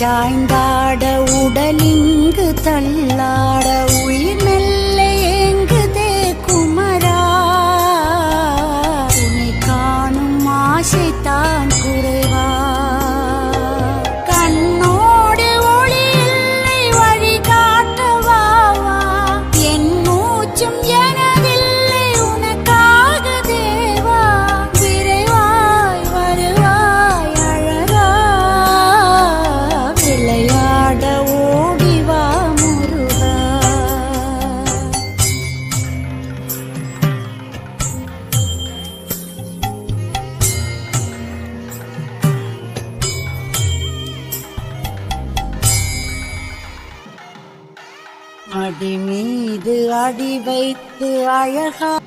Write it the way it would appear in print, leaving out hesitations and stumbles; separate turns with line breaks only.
சாய்ந்தாட உடலிங்கு தள்ளாட உயிர் மெல்ல ஏங்குதே குமரா உன்னை காணும் ஆசைத்தான் குறைவா கண்ணோடு ஒளி இல்லை வழி காட்டவாவா என் மூச்சும் எனதில்லை உனக்காக தேவா விரைவாய் வருவாய் அழகா விளையாட ஓடிவா முருகா அடி மீது அடி வைத்து அழகா